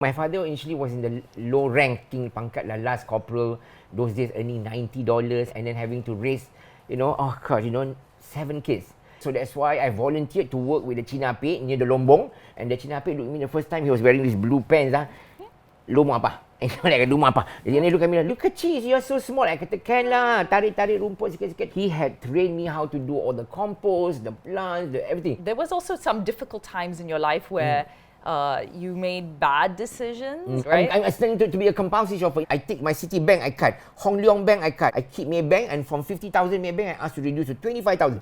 My father initially was in the low ranking pangkat lah, last corporal, those days earning $90 and then having to raise, 7 kids. So that's why I volunteered to work with the Cina Apek near the Lombong. And the Cina Apek looked at me the first time, he was wearing these blue pants. Lu mau apa? Lu mau apa? Jadi dia look at me, look kecil, you're so small. I kata, can lah, tarik-tarik rumput sikit-sikit. He had trained me how to do all the compost, the plants, the everything. There was also some difficult times in your life where you made bad decisions, right? I'm starting to be a compulsive shopper. I take my Citibank, I cut. Hong Leong Bank, I cut. I keep Maybank, and from 50,000 Maybank, I asked to reduce to 25,000.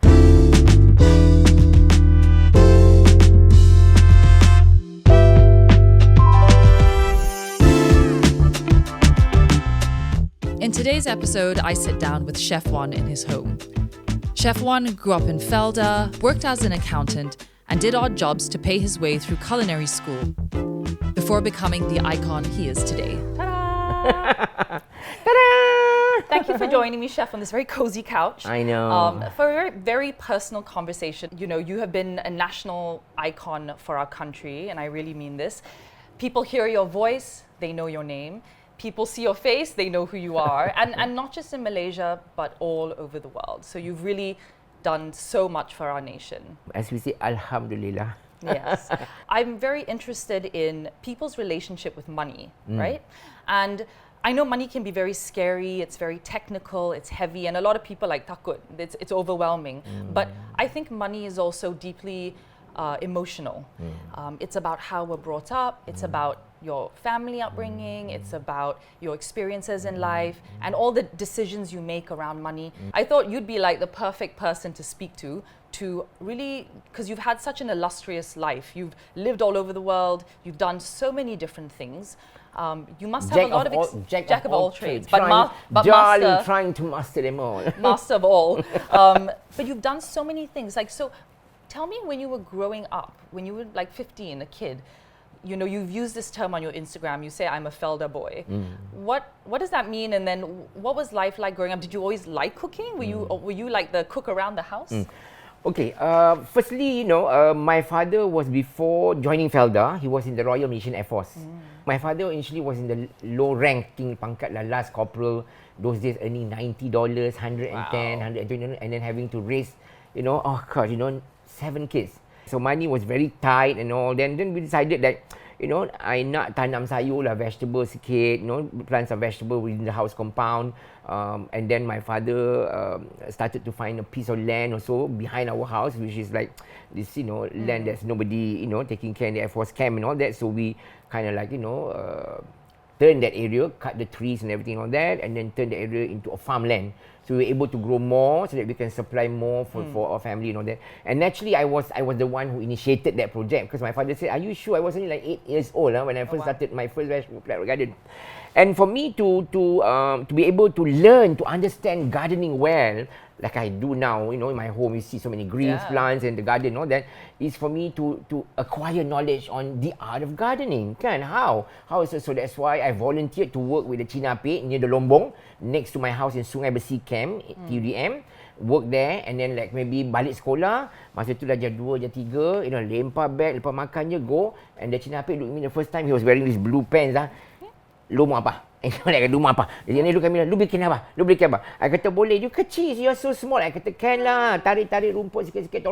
In today's episode, I sit down with Chef Wan in his home. Chef Wan grew up in FELDA, worked as an accountant, and did odd jobs to pay his way through culinary school before becoming the icon he is today. Ta-da! Ta-da! Thank you for joining me, Chef, on this very cozy couch. I know. For a very, very personal conversation. You know, you have been a national icon for our country, and I really mean this. People hear your voice, they know your name. People see your face, they know who you are. And not just in Malaysia, but all over the world. So you've really done so much for our nation. As we say, Alhamdulillah. Yes. I'm very interested in people's relationship with money, right? And I know money can be very scary, it's very technical, it's heavy, and a lot of people like takut, it's overwhelming. But I think money is also deeply emotional. It's about how we're brought up, it's about your family upbringing, it's about your experiences in life, and all the decisions you make around money. I thought you'd be like the perfect person to speak to really, because you've had such an illustrious life. You've lived all over the world, you've done so many different things. You must have a lot of jack of all trades, but master, trying to master them all. Master of all. But you've done so many things. Like, so tell me, when you were growing up, when you were like 15, a kid, you know, you've used this term on your Instagram. You say, I'm a FELDA boy. What does that mean? And then what was life like growing up? Did you always like cooking? Were you like the cook around the house? Okay, firstly, my father was, before joining FELDA, he was in the Royal Malaysian Air Force. My father initially was in the low ranking pangkat lah, last corporal, those days earning $90, $110, $120, and then having to raise, 7 kids. So money was very tight and all. Then we decided that, I nak tanam sayur lah, vegetable sikit, plant some vegetable within the house compound. And then my father started to find a piece of land also behind our house, which is like this, land that's nobody, taking care in the Air Force camp and all that. So we kind of like, turn that area, cut the trees and everything all that, and then turn the area into a farmland. So we were able to grow more so that we can supply more for our family and all that. And naturally, I was the one who initiated that project, because my father said, are you sure? I was only like 8 years old when I first started my first vegetable garden. And for me to be able to learn, to understand gardening well, like I do now, in my home, you see so many greens, plants and the garden, all that, is for me to acquire knowledge on the art of gardening. How? So that's why I volunteered to work with the Cina Apek near the Lombong, next to my house in Sungai Besi Camp, TUDM. Work there, and then like maybe balik sekolah, masa tu dah jam 2, jam 3, lempar bag, lepas makan je, go. And the Cina Apek looked at me the first time, he was wearing these blue pants. Lu mau apa? Lu mau apa? Jadi dia look at me, lu bikin apa? Lu bikin apa? I kata, boleh, you kecil, you're so small. I kata, can lah, tarik-tarik rumput sikit-sikit,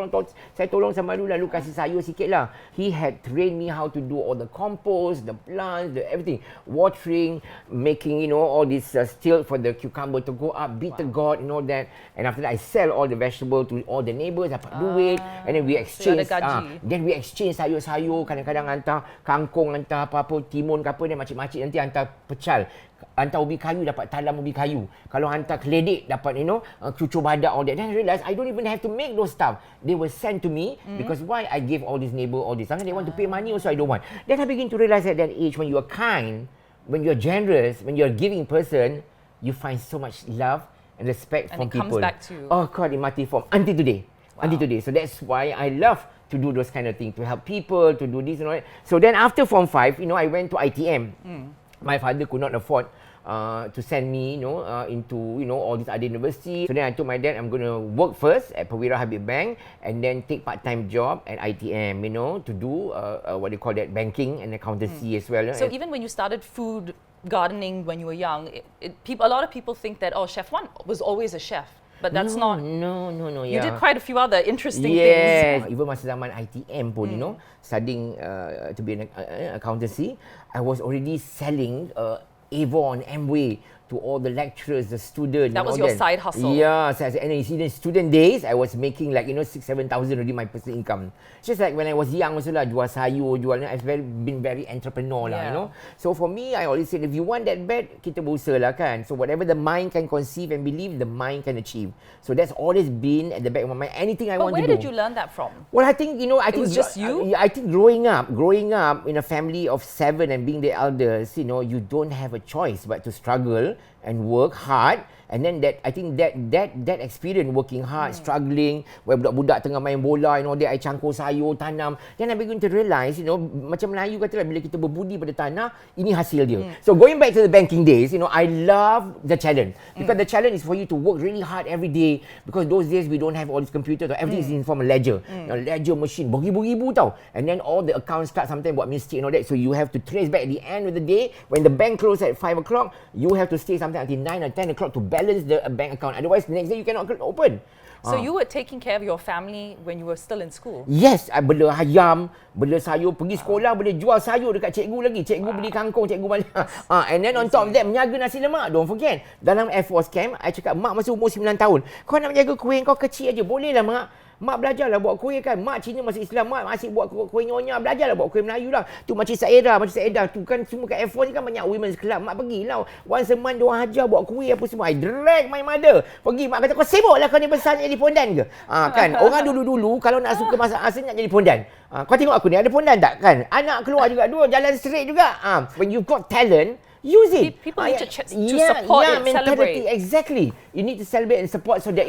saya tolong sama lu lah, lu kasih sayur sikit lah. He had trained me how to do all the compost, the plants, the everything. Watering, making, all this still for the cucumber to go up, beat the gourd and all that. And after that, I sell all the vegetable to all the neighbours, dapat duit. And then we exchange, sayur-sayur, kadang-kadang hantar kangkung, hantar apa-apa, timun ke apa, dan makcik-makcik nanti hantar pecal. Hantar ubi kayu, dapat talam ubi kayu. Kalau hantar keledek, dapat, cucur badak, all that. Then I realised I don't even have to make those stuff. They were sent to me because why I gave all these neighbour all this. They want to pay money also, I don't want. Then I begin to realise at that age, when you are kind, when you're generous, when you're a giving person, you find so much love and respect from people. And it comes back to you. Oh God, in Mati form. Until today. Until today. So that's why I love to do those kind of things, to help people, to do this and all that. So then after Form 5, I went to ITM. My father could not afford to send me, into, all these other universities. So then I told my dad I'm going to work first at Perwira Habib Bank and then take part-time job at ITM, to do what they call that banking and accountancy as well. So even when you started food gardening when you were young, a lot of people think that, Chef Wan was always a chef. But that's not. No. You did quite a few other interesting things. Yes. Even masa zaman ITM pun, studying to be an accountancy, I was already selling Avon, Amway to all the lecturers, the students. That was your side hustle. Yeah. And in student days, I was making 6,000-7,000 already my personal income. Just like when I was young also lah, jual sayur, I've been very entrepreneur lah, So for me, I always said, if you want that bad, kita berusaha lah kan. So whatever the mind can conceive and believe, the mind can achieve. So that's always been at the back of my mind. Anything I want to do. But where did you learn that from? Well, I think, I think it was just you? I think growing up in a family of 7 and being the elders, you don't have a choice but to struggle and work hard. And then I think that experience working hard, struggling, where budak-budak tengah main bola and all that, I cangkul sayur, tanam. Then I begin to realise, macam Melayu kata lah, bila kita berbudi pada tanah, ini hasil dia. So going back to the banking days, I love the challenge. Because the challenge is for you to work really hard every day. Because those days we don't have all these computers, everything is in form of ledger. Ledger machine, beribu-ribu tau. And then all the accounts start sometimes buat mistake and all that. So you have to trace back at the end of the day, when the bank closes at 5 o'clock, you have to stay something until 9 or 10 o'clock to balance the bank account. Otherwise, the next day you cannot open. So you were taking care of your family when you were still in school? Yes, I bela ayam, bela sayur, pergi sekolah boleh jual sayur dekat cikgu lagi. Cikgu beli kangkung, cikgu balik. And then on top of that, menjaga nasi lemak. Don't forget, dalam Air Force Camp, I cakap, mak masih umur 9 tahun. Kau nak menjaga kuih kau kecil aja. Boleh lah mak. Mak belajarlah buat kuih kan. Mak Cina masih Islam, mak masih buat kuih nyonya. Belajarlah buat kuih Melayu lah. Tu Makcik Saedah tu kan semua kat Air Force ni kan banyak women's club. Mak pergilah. Once a month diorang ajar buat kuih apa semua. I drag my mother. Pergi mak kata, kau sibuk lah kau ni besar nak jadi pondan ke? Kan orang dulu-dulu kalau nak suka masak asal nak jadi pondan. Kau tengok aku ni ada pondan tak kan? Anak keluar juga dua jalan straight juga. When you've got talent, use it. People need to support it, celebrate. Exactly. You need to celebrate and support so that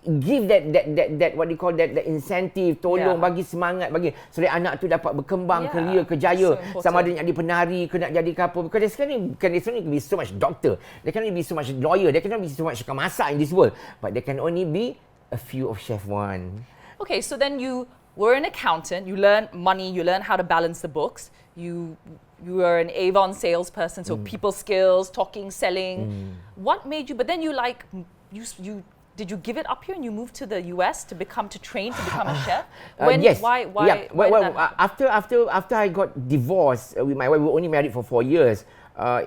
give that what you call that incentive, tolong bagi semangat bagi so that anak tu dapat berkembang career kejaya, sama ada nak jadi penari ke nak jadi apa, because there's going to be so much doctor, there can only be so much lawyer, there cannot be so much masak in this world, but there can only be a few of Chef Wan. Okay, so then you were an accountant, you learned money, you learned how to balance the books, you were an Avon salesperson, so people skills, talking, selling. What made you, but then you did you give it up here and you moved to the US to train to become a chef? Yes. Why? Yeah. Well, after I got divorced with my wife, we were only married for 4 years.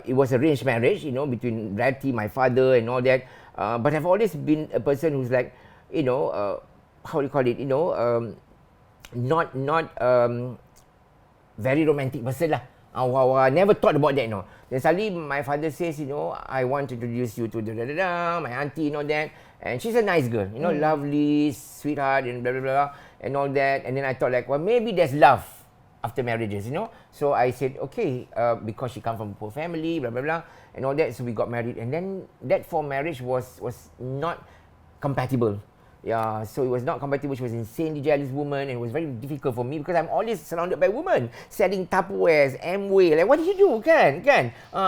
It was arranged marriage, between Ratty, my father, and all that. But I've always been a person who's like, how do you call it? Not very romantic person lah. I never thought about that, Then suddenly my father says, I want to introduce you to my auntie and all that. And she's a nice girl, lovely, sweetheart, and blah, blah, blah, and all that. And then I thought well, maybe there's love after marriages, So I said, okay, because she comes from a poor family, blah, blah, blah, and all that. So we got married. And then that for marriage was not compatible. Yeah, so it was not compatible. She was an insanely jealous woman, and it was very difficult for me because I'm always surrounded by women selling Tupperwares, Amway. Like, what do you do?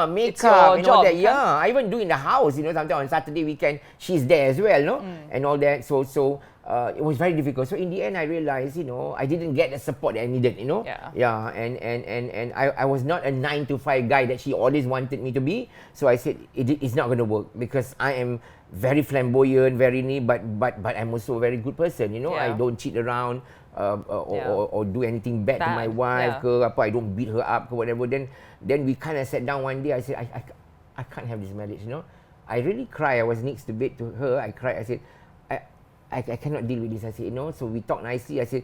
Makeup and all that. Yeah, I even do in the house. Sometimes on Saturday weekend she's there as well, and all that. So it was very difficult. So in the end, I realized, I didn't get the support that I needed. Yeah, and I was not a 9-to-5 guy that she always wanted me to be. So I said it's not going to work because I am very flamboyant, but I'm also a very good person, I don't cheat around or do anything bad to my wife I don't beat her up or whatever. Then we kind of sat down one day. I said I can't have this marriage, I really cried. I was next to bed to her. I cried. I said I cannot deal with this. I said, so we talked nicely. I said,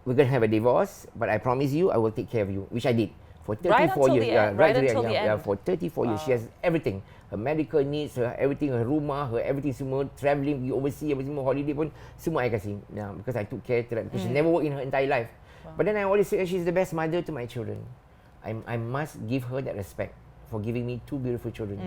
we're going to have a divorce, but I promise you I will take care of you, which I did. For 34 years. Right until the end. For 34 years. She has everything. Her medical needs, her everything, her rumah, her everything semua, travelling, pergi overseas, apa semua, holiday pun, semua I kasih. Yeah, because I took care of her. Because she never worked in her entire life. Wow. But then I always say she's the best mother to my children. I must give her that respect for giving me 2 beautiful children.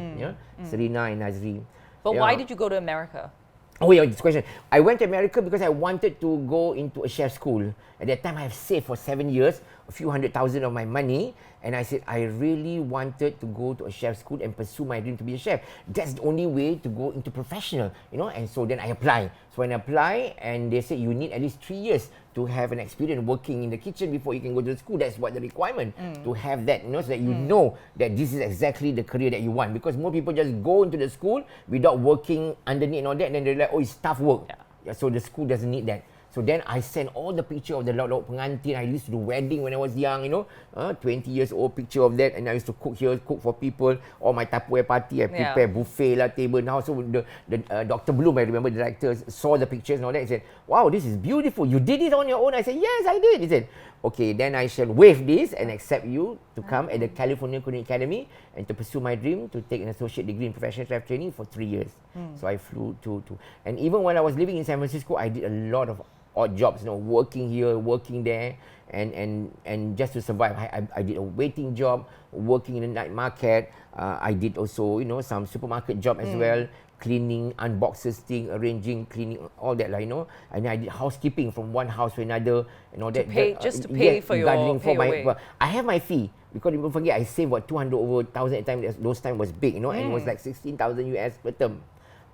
Serena and Nazri. But why did you go to America? Oh yeah, this question. I went to America because I wanted to go into a chef school. At that time, I have saved for 7 years a few $100,000 of my money, and I said I really wanted to go to a chef school and pursue my dream to be a chef. That's the only way to go into professional, you know. And so then I apply. So when I apply, and they said you need at least 3 years to have an experience working in the kitchen before you can go to the school. That's what the requirement, to have that, you know, so that you know that this is exactly the career that you want. Because more people just go into the school without working underneath and all that, and then they're like, oh, it's tough work. Yeah, so the school doesn't need that. So then I sent all the picture of the lauk-lauk pengantin. I used to do wedding when I was young, you know, 20 years old picture of that. And I used to cook here, cook for people. All my Tupperware party, I prepare buffet lah, table now. So the Dr. Bloom, I remember the director, saw the pictures and all that. He said, wow, this is beautiful. You did it on your own? I said, yes, I did. He said, okay, then I shall waive this and accept you to come at the California Culinary Academy and to pursue my dream to take an associate degree in professional chef training for 3 years. So I flew to, and even when I was living in San Francisco, I did a lot of odd jobs, you know, working here, working there, and just to survive. I did a waiting job, working in the night market. I did also, you know, some supermarket job as well, cleaning, unboxing, arranging, cleaning, all that, like, you know. And I did housekeeping from one house to another, and all that. Just to pay for your way. I have my fee. Because don't forget, I saved what 200 over 1,000 at time. Those time was big, you know, and it was like 16,000 US per term.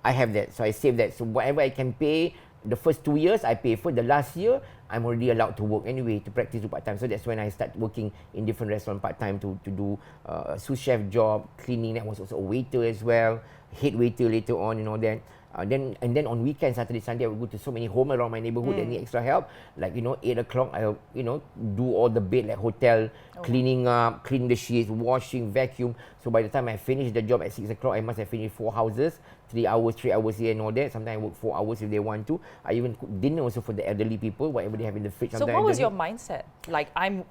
I have that, so I save that. So whatever I can pay. The first 2 years I pay for. The last year I'm already allowed to work anyway, to practice part time. So that's when I start working in different restaurants part time to do a sous chef job, cleaning. That was also a waiter as well, head waiter later on, and all that. Then on weekends, Saturday, Sunday, I would go to so many homes around my neighborhood that need extra help. Like, you know, 8 o'clock, I, you know, do all the bed, like hotel, cleaning up, cleaning the sheets, washing, vacuum. So by the time I finish the job at 6 o'clock, I must have finished 4 houses, 3 hours here and all that. Sometimes I work 4 hours if they want to. I even cook dinner also for the elderly people, whatever they have in the fridge. So what was your mindset? Like, I'm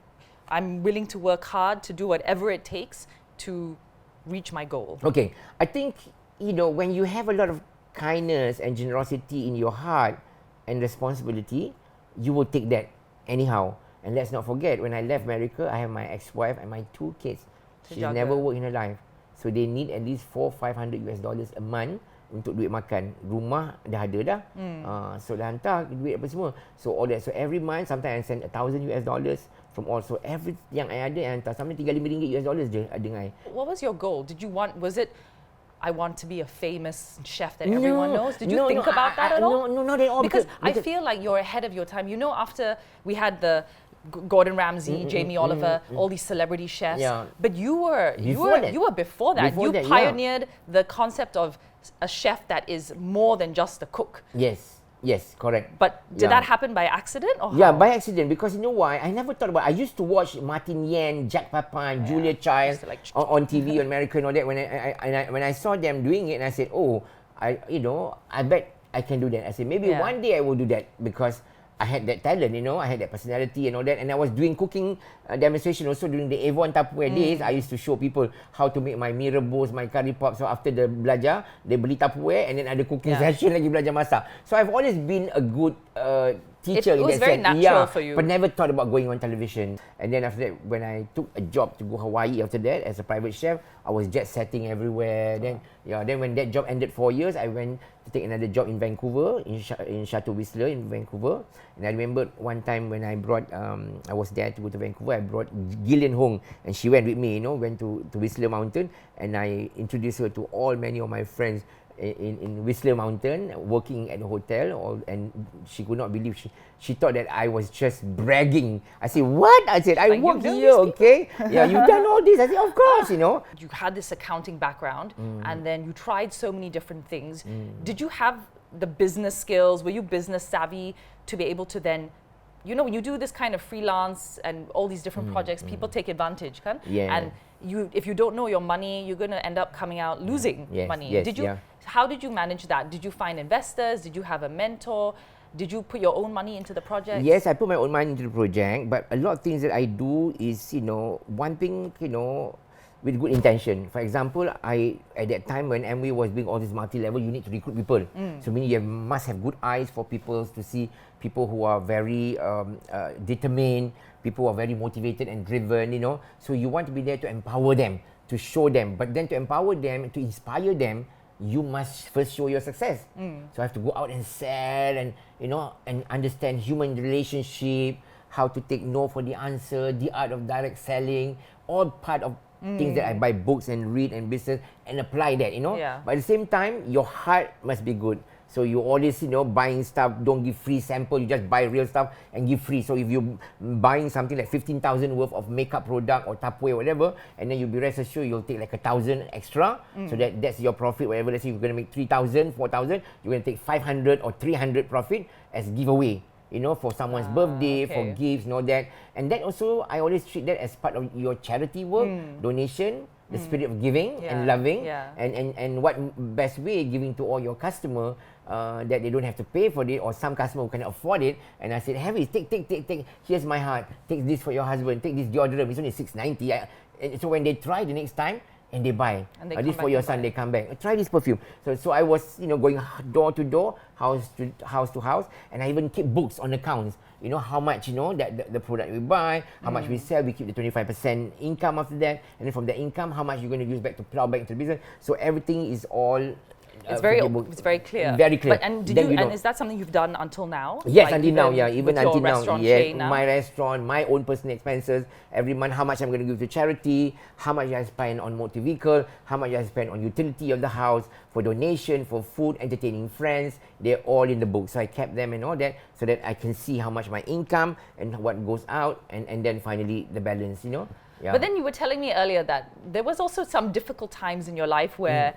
willing to work hard to do whatever it takes to reach my goal. Okay, I think, you know, when you have a lot of kindness and generosity in your heart and responsibility, you will take that anyhow. And let's not forget, when I left America, I have my ex-wife and my 2 kids. She never worked in her life. So they need at least $400-500 US a month untuk duit makan. Rumah dah ada dah. So dah hantar duit apa semua. So all that. So every month, sometimes I send $1,000 US from all. So every yang I ada, I hantar. Sometimes $35 US je dengan I. What was your goal? Was it, I want to be a famous chef that everyone knows? Did you think about that at all? No, not at all. Because I feel like you're ahead of your time. You know, after we had the Gordon Ramsay, Jamie Oliver, all these celebrity chefs. But you were before that. You pioneered the concept of a chef that is more than just a cook. Yes, correct. But did that happen by accident or Yeah, how? by accident. Because you know why? I never thought about it. I used to watch Martin Yan, Jack Papan, Julia Child on TV, on America and all that. When I saw them doing it, and I said, oh, I bet I can do that. I said, maybe one day I will do that, because I had that talent, you know, I had that personality and all that. And I was doing cooking demonstration also during the Avon Tupperware days. I used to show people how to make my mee rebus, my curry pop. So after the belajar, they beli Tupperware and then ada cooking session lagi belajar masak. So I've always been a good teacher in that sense. It was very natural for you. But never thought about going on television. And then after that, when I took a job to go Hawaii after that as a private chef, I was jet setting everywhere. Then when that job ended 4 years, I went to take another job in Vancouver, in Chateau Whistler in Vancouver. And I remember one time when I brought, I was there to go to Vancouver, I brought Gillian Hong, and she went with me, you know, went to Whistler Mountain, and I introduced her to many of my friends in Whistler Mountain, working at the hotel, and she could not believe. She thought that I was just bragging. I said, what? I said, I work here, okay? Yeah, you've done all this. I said, of course, you know. You had this accounting background, and then you tried so many different things. Did you have the business skills? Were you business savvy to be able to then, you know, when you do this kind of freelance and all these different projects, people take advantage, kan? Yeah. And if you don't know your money, you're going to end up coming out losing money. How did you manage that? Did you find investors? Did you have a mentor? Did you put your own money into the project? Yes, I put my own money into the project, but a lot of things that I do is, you know, one thing, you know, with good intention. For example, at that time when Amway was doing all this multi-level, you need to recruit people. So meaning you must have good eyes for people to see people who are very determined, people who are very motivated and driven, you know. So you want to be there to empower them, to show them. But then to empower them, to inspire them, you must first show your success. So I have to go out and sell and, you know, and understand human relationship, how to take no for the answer, the art of direct selling, all part of things that I buy books and read and business and apply that, you know. Yeah. But at the same time, your heart must be good. So you always, you know, buying stuff, don't give free sample, you just buy real stuff and give free. So if you're buying something like 15,000 worth of makeup product or Tupperware, whatever, and then you'll be rest assured you'll take like 1,000 extra. So that's your profit, whatever. Let's say you're going to make 3,000, 4,000, you're going to take 500 or 300 profit as giveaway. You know, for someone's birthday, for gifts and all that. And that also, I always treat that as part of your charity work, donation, the spirit of giving and loving. And what best way giving to all your customer that they don't have to pay for it, or some customer who cannot afford it. And I said, Harry, take. Here's my heart. Take this for your husband. Take this deodorant. It's only $6.90. So when they try the next time, and they buy. And they this for your son, they come back. Try this perfume. So I was, you know, going door to door, house to house, and I even keep books on accounts. You know, how much, you know, that the product we buy, how much we sell, we keep the 25% income after that, and then from the income, how much you're going to use back to plow back into the business. So everything is all it's very clear. Very clear. But, and is that something you've done until now? Yes, until now, yeah. Even until now, yeah. My restaurant, my own personal expenses, every month, how much I'm going to give to charity, how much I spend on motor vehicle, how much I spend on utility of the house, for donation, for food, entertaining friends. They're all in the book. So I kept them and all that so that I can see how much my income and what goes out, and then finally the balance, you know. Yeah. But then you were telling me earlier that there was also some difficult times in your life where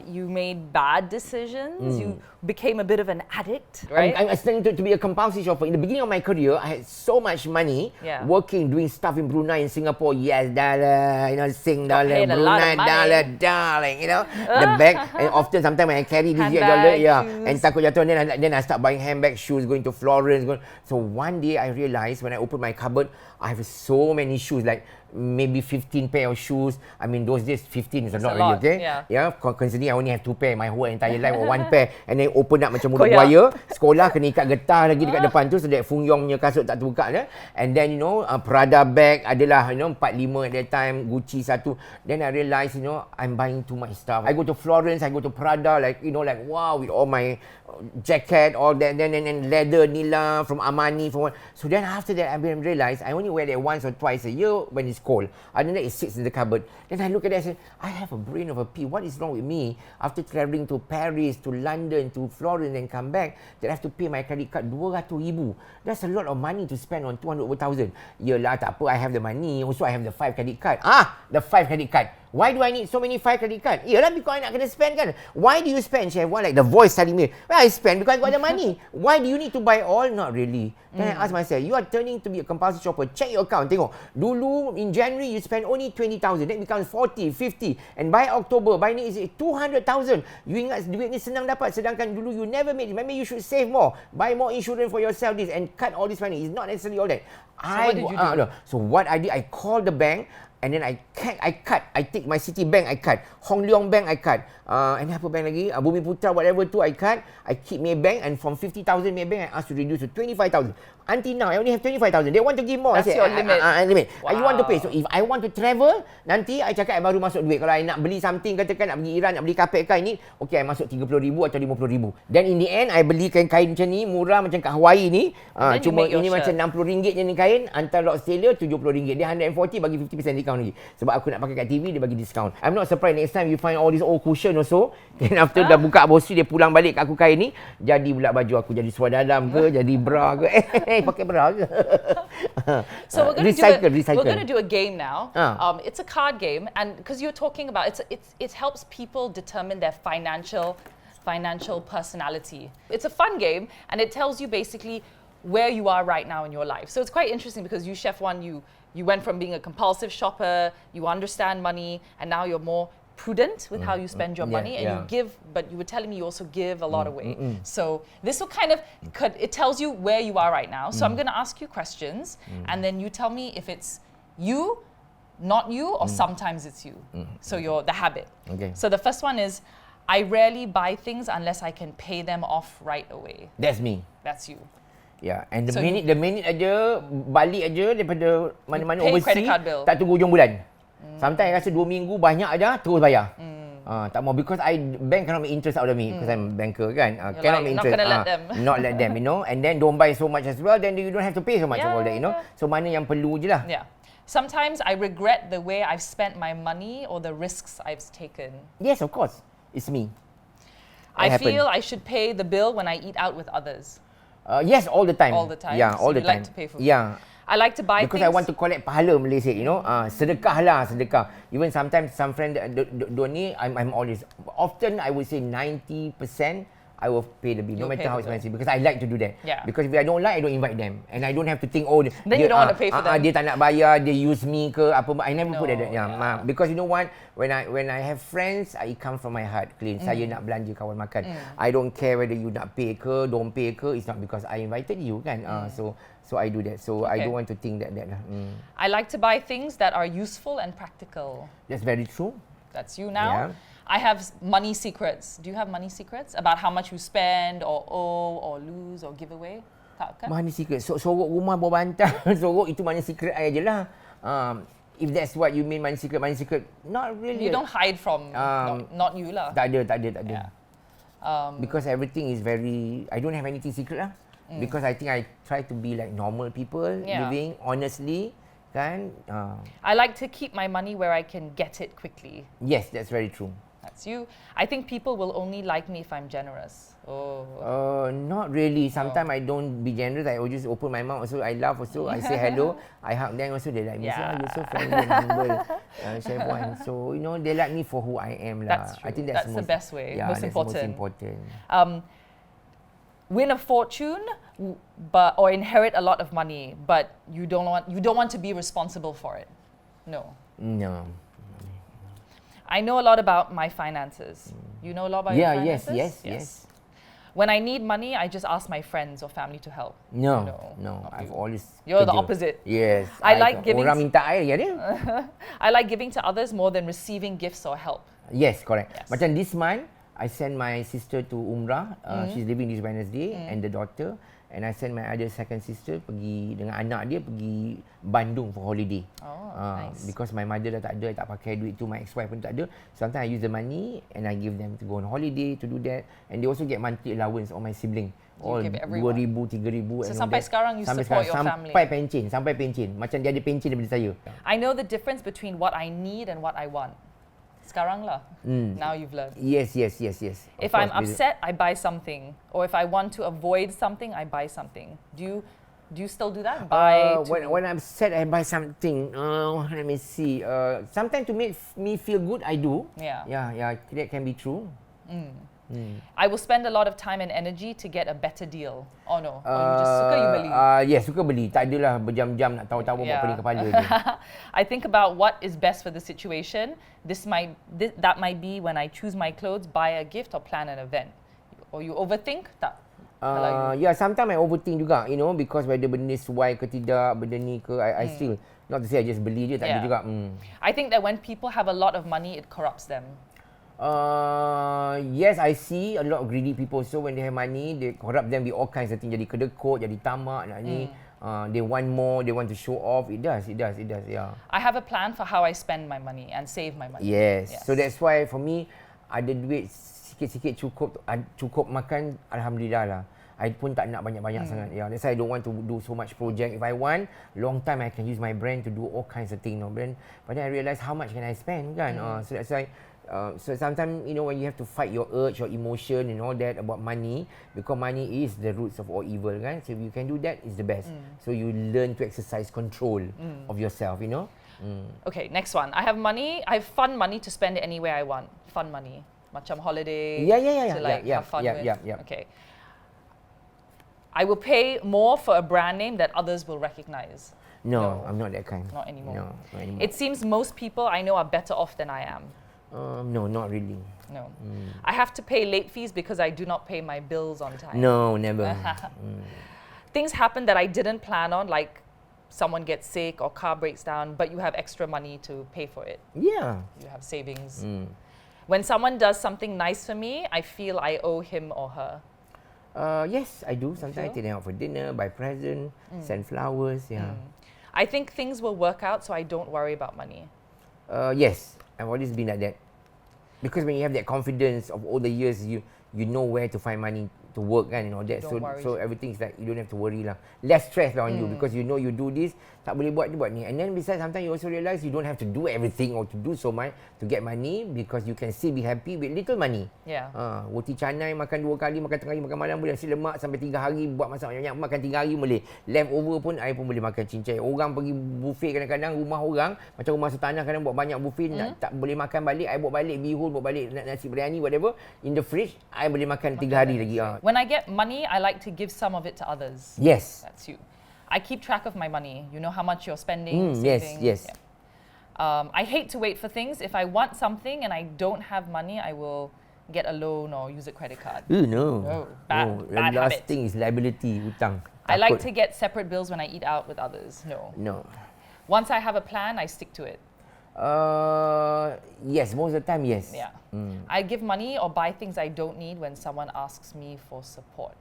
you made bad decisions. You became a bit of an addict, right? I'm starting to be a compulsive shopper. In the beginning of my career, I had so much money working, doing stuff in Brunei, in Singapore. Yes, dollar, you know, Sing dollar, Brunei dollar, darling, you know, the bag. And often, sometimes when I carry this dollar, and takut jatuh, then I start buying handbags, shoes, going to Florence. So one day I realized when I opened my cupboard, I have so many shoes, like maybe 15 pair of shoes. I mean, those days 15 is a lot, really, okay? Yeah. Considering I only have 2 pair my whole entire life, or 1 pair, and then open up macam mulut buaya. Sekolah kena ikat getah lagi dekat depan tu, so that Fung Yong punya kasut tak terbuka dah. And then, you know, Prada bag adalah, you know, 4-5 at that time, Gucci satu. Then I realised, you know, I'm buying too much stuff. I go to Florence, I go to Prada, like, you know, like wow, with all my jacket, all that, then leather, Nila, from Armani, from what. So then after that, I realised I only wear that once or twice a year when it's cold. Other than that, it sits in the cupboard. Then I look at that and say, I have a brain of a pea. What is wrong with me? After travelling to Paris, to London, to Florence, and come back, that I have to pay my credit card 200,000. That's a lot of money to spend on 200,000. Yelah, tak apa, I have the money. Also, I have the 5 credit card. The 5 credit card. Why do I need so many 5 credit card? Yelah, because I nak kena spend kan. Why do you spend, Chef Wan? Like the voice telling me, well, I spend because I got the money. Why do you need to buy all? Not really. Then I ask myself, you are turning to be a compulsive shopper. Check your account. Tengok. Dulu, in January, you spend only 20,000. Then it becomes 40, 50. And by October, by next year, 200,000. You ingat duit ni senang dapat. Sedangkan dulu, you never made it. Maybe you should save more. Buy more insurance for yourself, this, and cut all this money. It's not necessarily all that. So what did you do? No. So what I did, I called the bank. And then I cut. I take my Citibank, I cut. Hong Leong Bank, I cut. And apa bank lagi? Bumi Putra, whatever tu, I cut. I keep Maybank, and from 50,000 Maybank, I asked to reduce to 25,000. Until now, I only have 25,000. They want to give more. That's your limit. Limit. Wow. You want to pay. So if I want to travel, nanti I cakap I baru masuk duit. Kalau I nak beli something, katakan nak pergi Iran, nak beli kapek kain ni, okay, I masuk 30,000 atau 50,000. Then in the end, I beli kain macam ni, murah macam kat Hawaii ni. Cuma ini macam RM60 je ni kain. Antara Australia, RM70. Dia 140, bagi 50% discount lagi. Sebab aku nak pakai kat TV, dia bagi discount. I'm not surprised next time you find all these old cushion also. Then after dah buka upholstery, dia pulang balik kat aku kain ni, jadi pula baju aku jadi seluar dalam ke, jadi bra ke. Pakai bra ke. So we're going to do a game now. It's a card game, and because you're talking about it helps people determine their financial personality. It's a fun game, and it tells you basically where you are right now in your life. So it's quite interesting because you, Chef Wan, you went from being a compulsive shopper, you understand money, and now you're more prudent with how you spend your money, and you give, but you were telling me you also give a lot away. So this will kind of, it tells you where you are right now. So I'm going to ask you questions, and then you tell me if it's you, not you, or sometimes it's you. So you're the habit. Okay. So the first one is, I rarely buy things unless I can pay them off right away. That's me. That's you. Yeah, and the minute aja balik aja daripada mana-mana overseas, credit card bill. tak tunggu hujung bulan. Sometimes I rasa 2 minggu banyak aja terus bayar. Tak mau because bank cannot make interest out of me because I'm a banker kan. Cannot make not interest. gonna let them. Not let them, you know. And then don't buy so much as well. Then you don't have to pay so much of all that, you know. So mana yang perlu je lah. Yeah. Sometimes I regret the way I've spent my money or the risks I've taken. Yes, of course. It's me. I feel I should pay the bill when I eat out with others. Yes, all the time. All the time. Yeah, So all the you time. like to pay for food. Yeah. I like to buy Because things. I want to collect pahala, Malaysia, you know. Sedekah lah, sedekah. Even sometimes some friend donate, I'm always, often I would say 90% I will pay the bill, no matter how expensive, because I like to do that. Yeah. Because if I don't like, I don't invite them. And I don't have to think, oh, Then you don't want to pay for them. dia tak nak bayar, they use me ke, apa. I never put that. Yeah. Because you know what, when I have friends, it comes from my heart, clean. Saya nak belanja kawan makan. I don't care whether you nak pay ke, don't pay ke, it's not because I invited you kan. So I do that. So I don't want to think that lah. I like to buy things that are useful and practical. That's very true. That's you now. Yeah. I have money secrets. Do you have money secrets about how much you spend or owe or lose or give away? Tak kan? Money secret. Sorok rumah bawah bantal. Sorok itu money secret I je lah. If that's what you mean money secret, not really. You don't hide from not you lah. Tak ada. Yeah. Because everything is very, I don't have anything secret lah. Because I think I try to be like normal people, living honestly. Kan? I like to keep my money where I can get it quickly. Yes, that's very true. That's you. I think people will only like me if I'm generous. Not really. Sometimes I don't be generous. I will just open my mouth. Also, I laugh. Also, I say hello. I hug them. Also, they like me. Yeah. You're so friendly and humble, Chef Wan. So you know, they like me for who I am, lah. That's true. I think That's the best way. Yeah, Most that's important. most important. Win a fortune, or inherit a lot of money, but you don't want to be responsible for it. No. I know a lot about my finances. You know a lot about your finances? Yes. When I need money, I just ask my friends or family to help. No. not I've you. always You're the kerja. opposite. Yes. I like giving. Orang minta air, ya dia? I like giving to others more than receiving gifts or help. Yes, correct. Yes. Macam this month, I sent my sister to Umrah. She's leaving this Wednesday, and the daughter. And I sent my other second sister pergi dengan anak dia pergi Bandung for holiday. Nice. Because my mother dah tak ada, I tak pakai duit tu, my ex-wife pun tak ada. Sometimes I use the money and I give them to go on holiday to do that. And they also get monthly allowance, all my sibling. All give everyone. 2,000, 3,000. So sampai sekarang you support your family. Sampai pencen. Macam dia ada pencen daripada saya. I know the difference between what I need and what I want. Sekarang lah. Now you've learned. Yes. If I'm upset, I buy something. Or if I want to avoid something, I buy something. Do you still do that? When I'm sad, I buy something. Let me see. Sometimes to make me feel good, I do. Yeah. That can be true. I will spend a lot of time and energy to get a better deal. Oh no. Or you just suka you beli. Yes, suka beli. Tak adalah berjam-jam nak tahu-tahu buat pening kepala je. I think about what is best for the situation. That might be when I choose my clothes, buy a gift, or plan an event. Or you overthink? Tak. Sometimes I overthink juga, you know, because whether benda sesuai ke tidak, benda ni ke, I still, not to say I just beli je, tak ada juga. I think that when people have a lot of money, it corrupts them. Yes, I see a lot of greedy people. So when they have money, they corrupt them with all kinds of things. Jadi kedekut, jadi tamak, nak ni. They want more, they want to show off. It does, yeah. I have a plan for how I spend my money and save my money. Yes. So that's why for me, ada duit sikit-sikit cukup makan, alhamdulillah lah. I pun tak nak banyak-banyak sangat. Yeah, that's why I don't want to do so much project. If I want, long time I can use my brand to do all kinds of things. No? But then I realize how much can I spend, kan? So that's why. So sometimes, you know, when you have to fight your urge, your emotion and all that about money, because money is the roots of all evil, kan? So if you can do that, it's the best. So you learn to exercise control of yourself, you know? Okay, next one. I have fun money to spend anywhere I want. Fun money. Macam holiday. Yeah. To like have fun with. Yeah. Okay. I will pay more for a brand name that others will recognize. No, I'm not that kind. Not anymore. No, not anymore. It seems most people I know are better off than I am. No, not really. No. I have to pay late fees because I do not pay my bills on time. No, never. Things happen that I didn't plan on, like someone gets sick or car breaks down, but you have extra money to pay for it. Yeah. You have savings. When someone does something nice for me, I feel I owe him or her. Yes, I do. Sometimes I take them out for dinner, buy present, send flowers. Yeah. I think things will work out, so I don't worry about money. Yes, I've always been like that. Because when you have that confidence of all the years, you know where to find money to work kan and all that. So everything is like you don't have to worry lah. Less stress lah on you because you know you do this, tak boleh buat ni. And then besides, sometimes you also realize you don't have to do everything or to do so much to get money because you can still be happy with little money. Yeah. Roti canai makan 2 kali, makan tengah hari, makan malam boleh. Nasi lemak sampai 3 hari, buat masak banyak, makan 3 hari boleh. Leftover pun I pun boleh makan cincai. Orang pergi buffet kadang-kadang, rumah orang macam rumah sultanah kadang buat banyak buffet, tak boleh makan balik, I bawa balik bihun, bawa balik nasi biryani, whatever, in the fridge, I boleh makan 3 hari lagi. When I get money, I like to give some of it to others. Yes. That's you. I keep track of my money. You know how much you're spending, saving. Yes. Yeah. I hate to wait for things. If I want something and I don't have money, I will get a loan or use a credit card. No. Bad The last habit. thing is liability, hutang. I like to get separate bills when I eat out with others. No. Once I have a plan, I stick to it. Yes, most of the time, yes. Yeah. I give money or buy things I don't need when someone asks me for support.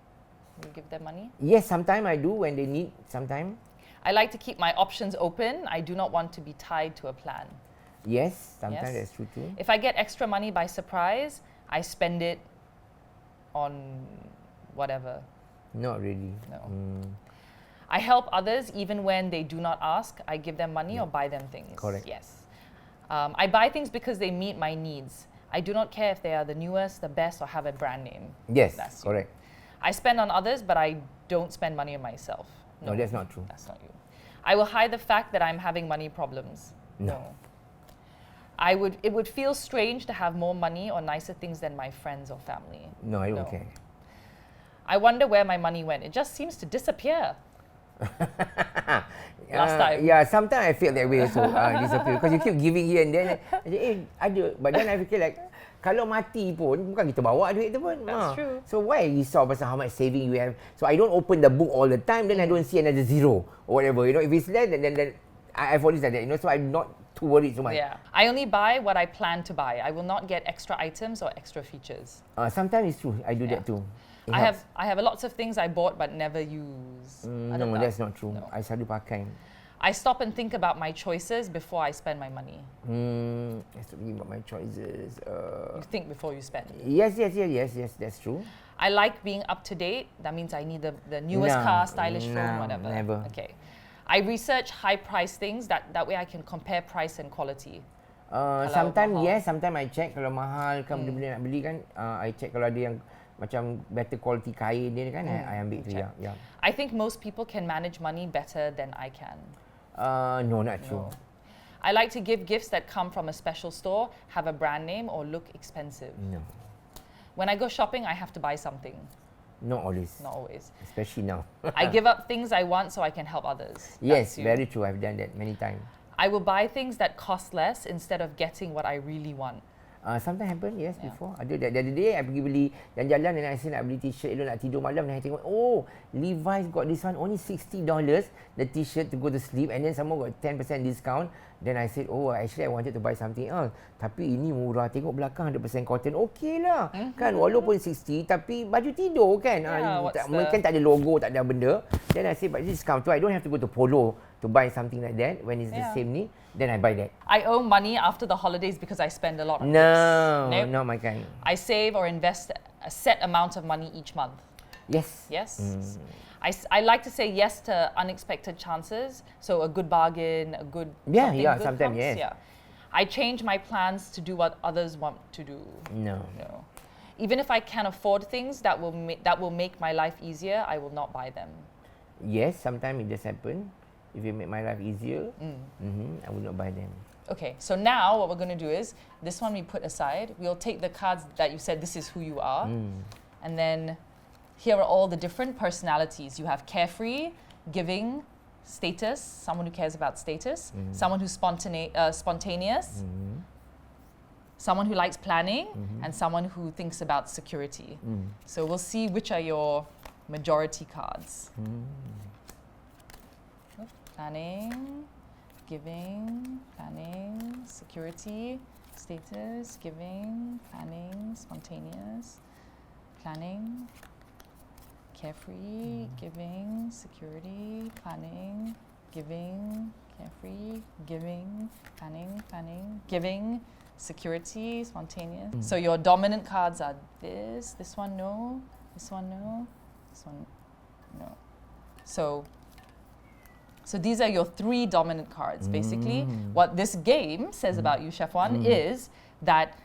You give them money? Yes, sometimes I do when they need, sometimes. I like to keep my options open. I do not want to be tied to a plan. Yes, sometimes that's true too. If I get extra money by surprise, I spend it on whatever. Not really. No. I help others even when they do not ask. I give them money or buy them things. Correct. Yes. I buy things because they meet my needs. I do not care if they are the newest, the best, or have a brand name. Yes, That's you. correct. I spend on others, but I don't spend money on myself. No, that's not true. That's not you. I will hide the fact that I'm having money problems. No. It would feel strange to have more money or nicer things than my friends or family. No, I don't care. I wonder where my money went. It just seems to disappear. Last time. Yeah, sometimes I feel that way also, disappear. Because you keep giving here and then, ada. But then I feel like, kalau mati pun, bukan kita bawa duit tu pun. That's true. So why risau pasal how much saving you have? So I don't open the book all the time, then I don't see another zero or whatever. You know, if it's there, then I've always like that. You know, so I'm not too worried so much. Yeah. I only buy what I plan to buy. I will not get extra items or extra features. Sometimes it's true. I do that too. It helps. I have lots of things I bought but never use. No, that's not true. No. I selalu pakai. I stop and think about my choices before I spend my money. I stop thinking about my choices. You think before you spend. Yes, that's true. I like being up to date. That means I need the newest car, stylish phone, whatever. Never. Okay. I research high price things. That way I can compare price and quality. Sometimes yes, sometimes I check kalau mahal kan benda-benda nak beli kan. I check kalau ada yang macam better quality kain dia kan, I ambil tu ya. I think most people can manage money better than I can. No, not true. I like to give gifts that come from a special store, have a brand name, or look expensive. No. When I go shopping, I have to buy something. Not always. Not always. Especially now. I give up things I want so I can help others. Yes, That's you. very true. I've done that many times. I will buy things that cost less instead of getting what I really want. Sometimes happen, yes, before. Ada the other day, I pergi beli jalan-jalan dan I say nak beli t-shirt elok nak tidur malam dan I tengok, oh, Levi's got this one, only $60, the t-shirt to go to sleep and then someone got 10% discount. Then I said, oh, actually I wanted to buy something else. Tapi ini murah, tengok belakang 100% cotton, okay lah. Kan, walaupun 60, tapi baju tidur kan. Kan tak ada logo, tak ada benda. Then I say, but discount too, I don't have to go to Polo to buy something like that when it's the same ni. Then I buy that. I owe money after the holidays because I spend a lot on No, gifts. not my kind. I save or invest a set amount of money each month. Yes. Yes. I like to say yes to unexpected chances. So a good bargain, a good something good sometimes comes. yes. Yeah. I change my plans to do what others want to do. No. Even if I can afford things that will make my life easier, I will not buy them. Yes, sometimes it does happen. If it make my life easier, I will not buy them. Okay, so now what we're going to do is, this one we put aside. We'll take the cards that you said this is who you are. And then here are all the different personalities. You have carefree, giving, status, someone who cares about status, someone who's spontaneous, someone who likes planning, and someone who thinks about security. So we'll see which are your majority cards. Planning, giving, planning, security, status, giving, planning, spontaneous, planning, carefree, giving, security, planning, giving, carefree, giving, planning, giving, security, spontaneous. So your dominant cards are this one no, this one no, this one no. So these are your 3 dominant cards. Basically, what this game says about you, Chef Wan, is that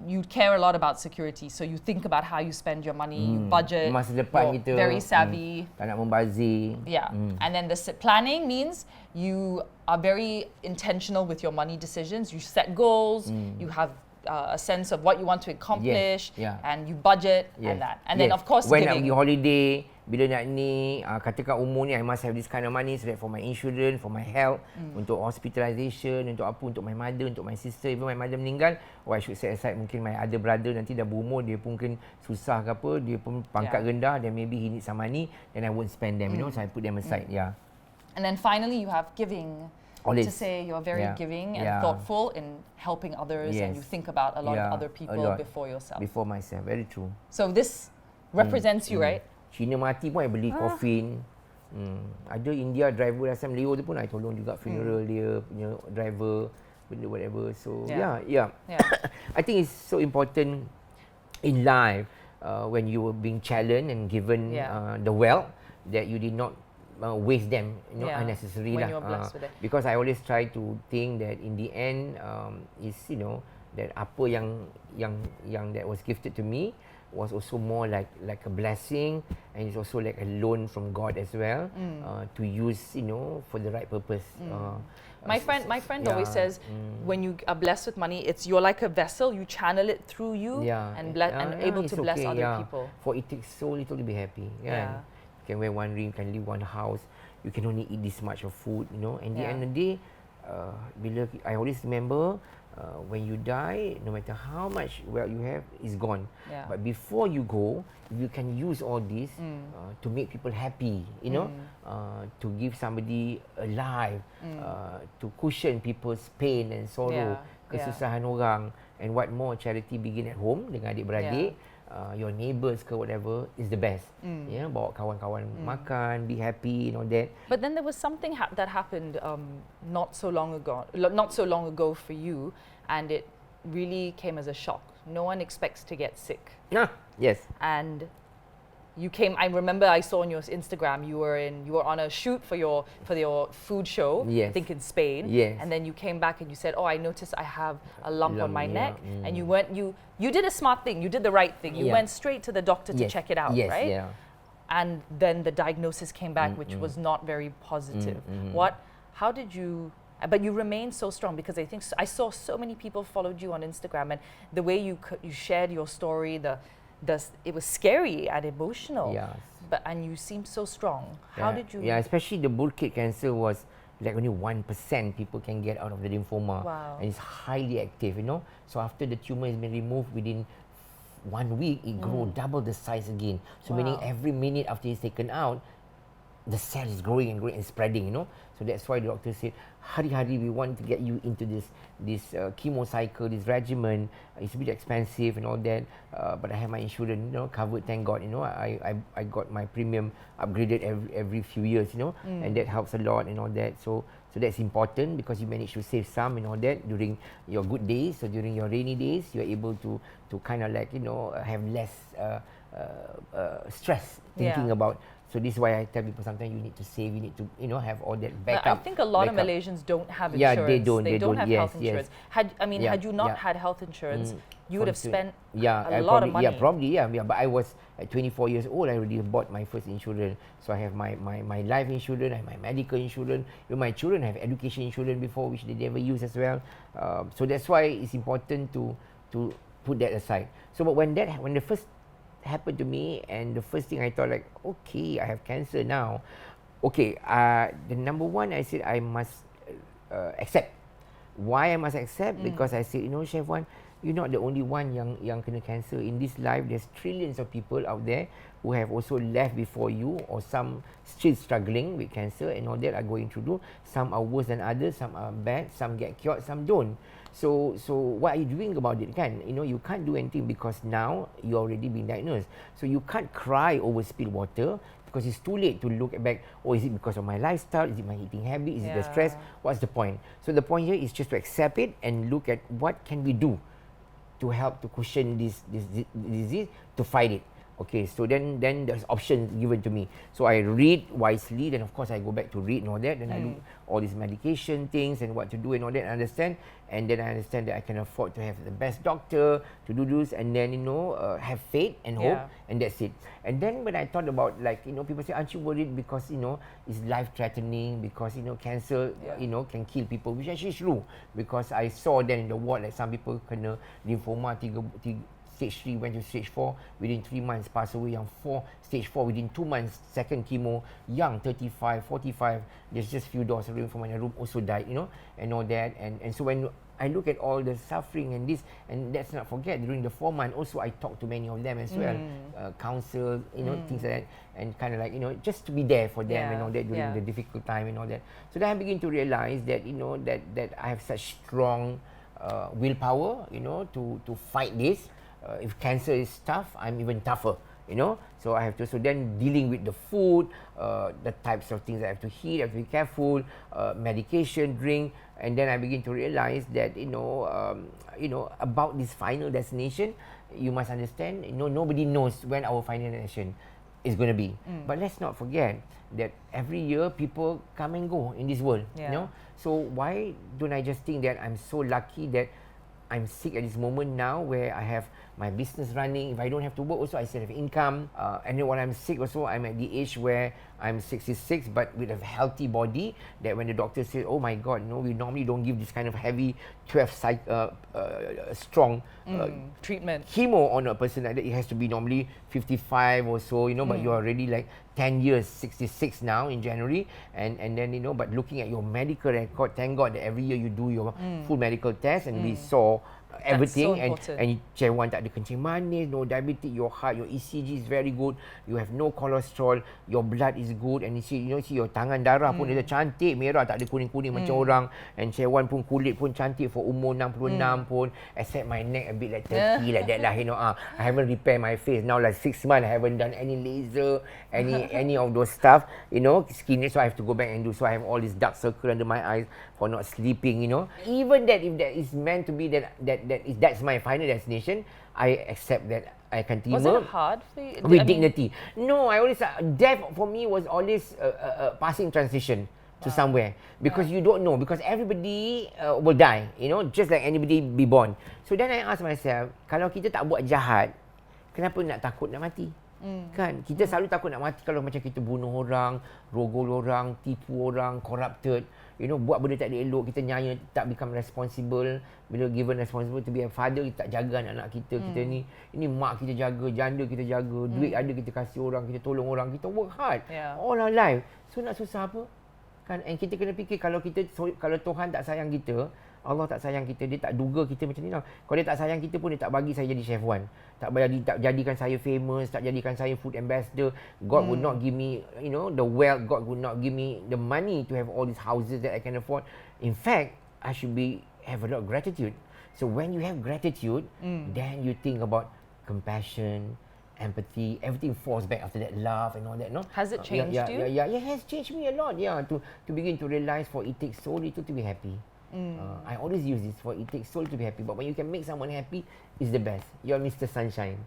you care a lot about security. So you think about how you spend your money, you budget, Masa depan you're kita, very savvy. Tak nak membazir. Yeah. And then the planning means you are very intentional with your money decisions. You set goals, you have a sense of what you want to accomplish, and you budget and that. And then of course when giving. nak pergi holiday, bila nak ni, katakan umur ni I must have this kind of money so that for my insurance, for my health, untuk hospitalization, untuk apa, untuk my mother, untuk my sister, even my mother meninggal, I should set aside mungkin my other brother nanti dah berumur, dia pun mungkin susah ke apa, dia pun pangkat rendah, then maybe he need some money, then I won't spend them, so I put them aside, And then finally you have giving. Always. To say you're very giving and thoughtful in helping others, and you think about a lot of other people before yourself. Before myself, very true. So this represents you, right? Cina mati pun I beli coffin. Ada India driver last time Leo tu pun I tolong juga funeral dia punya driver, benda whatever. So yeah. I think it's so important in life when you were being challenged and given the wealth that you did not waste them, unnecessarily when you're blessed with it. Because I always try to think that in the end is that apa yang that was gifted to me was also more like a blessing, and it's also like a loan from God as well, to use for the right purpose. My friend always says, when you are blessed with money, you're like a vessel. You channel it through you, and able to bless other people. For it takes so little to be happy. You can wear one ring, you can live one house, you can only eat this much of food. And the end of the day, bila I always remember, when you die, no matter how much wealth you have, it's gone. But before you go, you can use all this to make people happy, to give somebody a life, to cushion people's pain and sorrow, kesusahan orang. And what more, charity begin at home dengan adik-beradik. Your neighbours ke whatever is the best. Bawa kawan-kawan makan, be happy and all that. But then there was something that happened not so long ago for you, and it really came as a shock. No one expects to get sick. Yes. And you came. I remember I saw on your Instagram you were on a shoot for your food show. Yes. I think in Spain. Yes. And then you came back and you said, "Oh, I noticed I have a lump on my neck." And you did a smart thing. You did the right thing. You went straight to the doctor to check it out, right? Yeah. And then the diagnosis came back, which was not very positive. How did you? But you remained so strong, because I think I saw so many people followed you on Instagram, and the way you shared your story, it was scary and emotional. Yes. And you seemed so strong. How did you? Yeah, especially the burkitt cancer was like only 1% people can get out of the lymphoma. Wow. And it's highly active, So after the tumor has been removed, within 1 week, it grew double the size again. So meaning every minute after it's taken out, the cell is growing and growing and spreading, So that's why the doctor said, hari-hari we want to get you into this chemo cycle, this regimen. It's a bit expensive and all that, but I have my insurance, covered, thank God. I got my premium upgraded every few years, and that helps a lot and all that. So that's important, because you manage to save some and all that during your good days. So during your rainy days, you're able to kind of like have less stress thinking about. So this is why I tell people sometimes you need to save, you need to have all that backup. I think a lot of Malaysians don't have insurance. Yeah, they don't. They don't have health yes. insurance. Had you not had health insurance, you would have spent a lot of money. Yeah, probably. Yeah. But I was at 24 years old. I already bought my first insurance. So I have my life insurance, I have my medical insurance. Even my children have education insurance before, which they never use as well. So that's why it's important to put that aside. So but when the first happened to me, and the first thing I thought, like, okay, I have cancer now. Okay, the number one, I said I must accept. Why I must accept? Because I said, Chef Wan, you're not the only one yang kena cancer. In this life, there's trillions of people out there who have also left before you, or some still struggling with cancer and all that are going through. Some are worse than others, some are bad, some get cured, some don't. So what are you doing about it, kan? You can't do anything, because now you're already been diagnosed. So you can't cry over spilled water, because it's too late to look back. Oh, is it because of my lifestyle? Is it my eating habit? Is it the stress? What's the point? So the point here is just to accept it and look at what can we do to help to cushion this disease, to fight it. Okay, so then there's options given to me. So I read wisely, then of course I go back to read and all that. Then I look all these medication things and what to do and all that, I understand. And then I understand that I can afford to have the best doctor to do this, and then have faith and hope, and that's it. And then when I thought about, like, people say, aren't you worried because it's life threatening, because cancer can kill people, which actually is true, because I saw then in the ward like some people kena lymphoma stage 3 went to stage 4 within 3 months, passed away. Yang stage 4 within 2 months, second chemo, young 35, 45, there's just few doors away from my room, also died, and all that. And so when I look at all the suffering and this, and let's not forget, during the 4 months also I talked to many of them as well, counsel, things like that, and kind of like, just to be there for them and all that during the difficult time and all that. So then I begin to realize that, that I have such strong willpower, to fight this. If cancer is tough, I'm even tougher, So I have to, so then dealing with the food, the types of things I have to eat, I have to be careful, medication, drink, and then I begin to realize that, about this final destination, you must understand, nobody knows when our final destination is going to be. But let's not forget that every year people come and go in this world, So why don't I just think that I'm so lucky that I'm sick at this moment now, where I have my business running. If I don't have to work also, I still have income. And then when I'm sick also, I'm at the age where I'm 66, but with a healthy body, that when the doctor says, oh my God, we normally don't give this kind of heavy 12 strong treatment chemo on a person like that. It has to be normally 55 or so, but you're already like 10 years, 66 now in January, and then but looking at your medical record, thank God that every year you do your full medical test, and we saw everything, so and Chef Wan tak ada kencing manis, no diabetes, your heart, your ECG is very good, you have no cholesterol, your blood is good, and you see your tangan darah pun dia cantik, merah, tak ada kuning-kuning macam orang, and Chef Wan pun kulit pun cantik for umur 66 pun, except my neck a bit like turkey like that lah, I haven't repaired my face now like 6 months, I haven't done any laser, any of those stuff, skin, so I have to go back and do, so I have all this dark circle under my eyes for not sleeping, even that, if that is meant to be that's my final destination, I accept that. I can terima. Was it hard for you? With dignity. No, I always, death for me was always a passing transition to somewhere, because you don't know, because everybody will die, just like anybody be born. So then I ask myself, kalau kita tak buat jahat, kenapa nak takut nak mati? Kan, kita selalu takut nak mati kalau macam kita bunuh orang, rogol orang, tipu orang, corrupted, buat benda tak elok, kita nyaya tak become responsible. Bila given responsible to be a father, kita tak jaga anak-anak kita, kita ni mak kita jaga, janda kita jaga, duit ada kita kasih orang, kita tolong orang, kita work hard all our life. So nak susah apa? Kan, and kita kena fikir, kalau Tuhan tak sayang kita, Allah tak sayang kita, dia tak duga kita macam ni lah. Kalau dia tak sayang kita pun, dia tak bagi saya jadi Chef Wan, tak jadikan saya famous, tak jadikan saya food ambassador. God would not give me, the wealth. God would not give me the money to have all these houses that I can afford. In fact, I should have a lot of gratitude. So when you have gratitude, then you think about compassion, empathy, everything falls back after that, love and all that, no? Has it changed you? Yeah, it has changed me a lot, to begin to realize, for it takes so little to be happy. I always use this, for it takes so little to be happy, but when you can make someone happy, it's the best. You're Mr. Sunshine.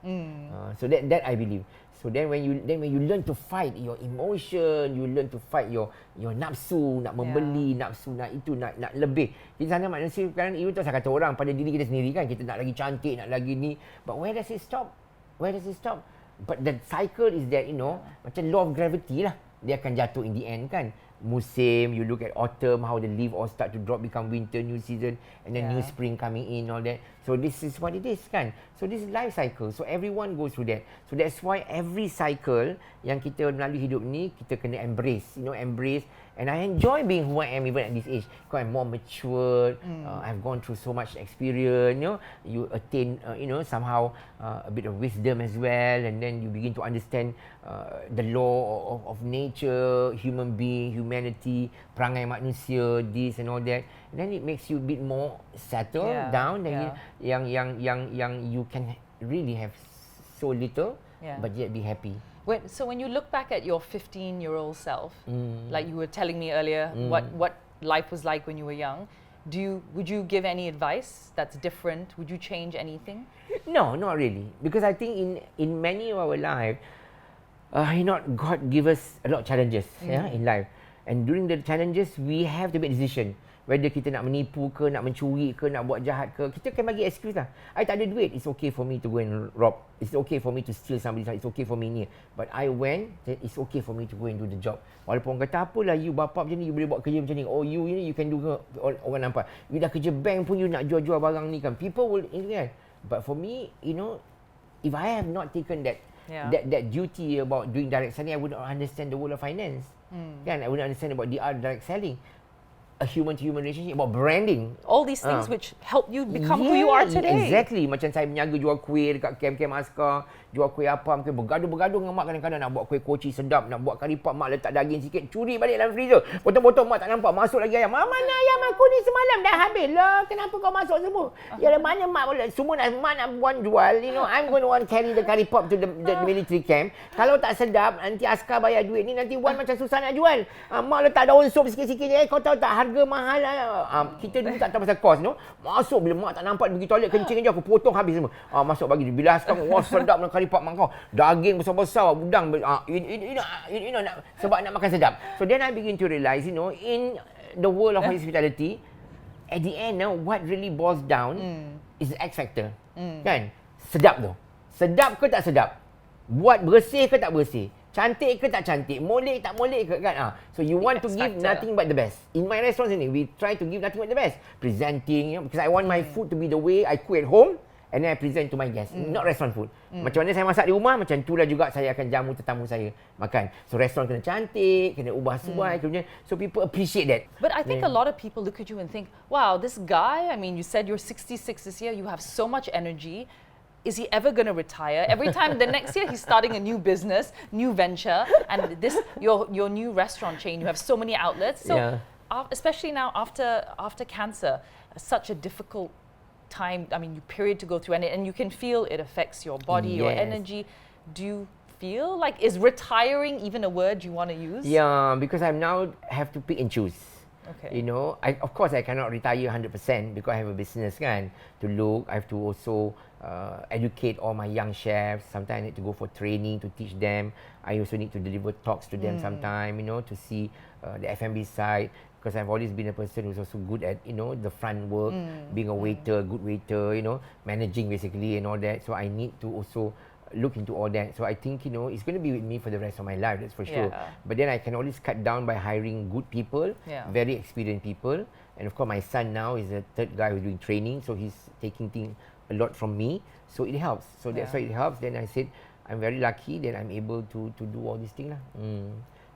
So that I believe. So then when you learn to fight your emotion, you learn to fight your nafsu, nak membeli, nafsu nak itu, nak lebih. Di sana manusia kan, itu tak saya kata orang pada diri kita sendiri kan, kita nak lagi cantik, nak lagi ni. But where does it stop? But the cycle is that, macam law of gravity lah. Dia akan jatuh in the end kan. Musim, you look at autumn, how the leaf all start to drop, become winter, new season, and then new spring coming in, all that. So this is what it is kan. So this is life cycle. So everyone goes through that. So that's why every cycle yang kita melalui hidup ni, kita kena embrace, embrace. And I enjoy being who I am even at this age, because I'm more matured. I've gone through so much experience. You attain, somehow a bit of wisdom as well, and then you begin to understand the law of nature, human being, humanity, perangai manusia, this and all that. And then it makes you a bit more settled down. Then yang you can really have so little, but yet be happy. So when you look back at your 15-year-old self, like you were telling me earlier, what life was like when you were young, would you give any advice that's different? Would you change anything? No, not really. Because I think in many of our life, God give us a lot of challenges in life. And during the challenges, we have to make decision. Whether kita nak menipu ke, nak mencuri ke, nak buat jahat ke, kita kan bagi excuse lah. I tak ada duit, it's okay for me to go and rob. It's okay for me to steal somebody's house. It's okay for me ni. But I went, then it's okay for me to go and do the job. Walaupun orang kata, apalah you bapa macam ni, you boleh buat kerja macam ni. Oh you can do ke, orang nampak. You dah kerja bank pun, you nak jual-jual barang ni kan. People will, kan. But for me, if I have not taken that duty about doing direct selling, I would not understand the world of finance. Kan? I would not understand about the art of direct selling. A human-to-human relationship, about branding. All these things which help you become who you are today. Exactly. Macam saya berniaga jual kuih dekat kem-kem askar, jual kuih apa, mungkin bergaduh-bergaduh dengan mak kadang-kadang nak buat kuih koci sedap, nak buat kari pap, mak letak daging sikit, curi balik dalam freezer. Potong-potong mak tak nampak, masuk lagi ayam. Mana ayam aku ni semalam dah habis lah. Kenapa kau masuk semua? Ya mana mak boleh, semua mak nak buat jual. I'm going to want carry the curry pop to the military camp. Kalau tak sedap, nanti askar bayar duit ni, nanti Wan macam susah nak jual. Mak letak daun sup sikit-sikit. Kau tahu tak harga mahal lah. Kita dulu tak tahu pasal kos, masuk bila mak tak nampak pergi toilet kencing je, aku potong habis semua. Masuk bagi dia. Bila askar, wah sedap nak kari pap mak kau. Daging besar-besar, udang, sebab nak makan sedap. So then I begin to realize, in the world of hospitality, at the end, what really boils down is the X factor. Kan? Sedap tu. Sedap ke tak sedap? Buat bersih ke tak bersih? Cantik ke tak cantik? Molek tak molek ke kan? So you want to give nothing but the best. In my restaurant ni, we try to give nothing but the best. Presenting, because I want my food to be the way I cook at home and then I present to my guests. Not restaurant food. Macam mana saya masak di rumah, macam itulah juga saya akan jamu tetamu saya makan. So restaurant kena cantik, kena ubah suai, so people appreciate that. But I think a lot of people look at you and think, wow, this guy, I mean, you said you're 66 this year, you have so much energy. Is he ever going to retire? Every time the next year he's starting a new business, new venture, and your new restaurant chain, you have so many outlets. So especially now after cancer, such a difficult time, I mean, period to go through, and you can feel it affects your body, your energy. Do you feel like, is retiring even a word you want to use? Yeah, because I now have to pick and choose. Okay. Of course I cannot retire 100% because I have a business kan to look. I have to also educate all my young chefs. Sometimes I need to go for training to teach them. I also need to deliver talks to them sometime, to see the F&B side. Because I've always been a person who's also good at, the front work, being a waiter, good waiter, managing basically and all that. So I need to also look into all that. So I think, it's going to be with me for the rest of my life, that's for sure. But then I can always cut down by hiring good people, very experienced people. And of course, my son now is the third guy who's doing training. So he's taking things a lot from me. So it helps. So that's why it helps. Then I said, I'm very lucky that I'm able to do all these things.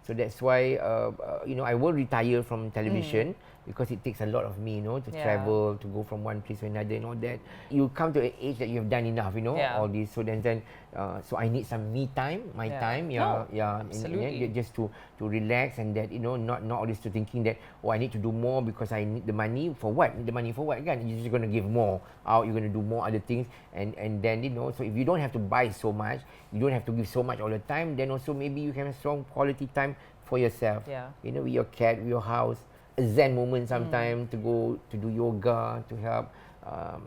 So that's why, I will retire from television because it takes a lot of me, to travel, to go from one place to another and all that. You come to an age that you have done enough, all this. So then so I need some me time, my time, just to relax and that, not all this to thinking that, I need to do more because I need the money. For what? Need the money for what? Again, you're just going to give more out, you're going to do more other things. And then, so if you don't have to buy so much, you don't have to give so much all the time, then also maybe you can have strong quality time for yourself. With your cat, with your house. A zen moment sometimes to go to do yoga, to help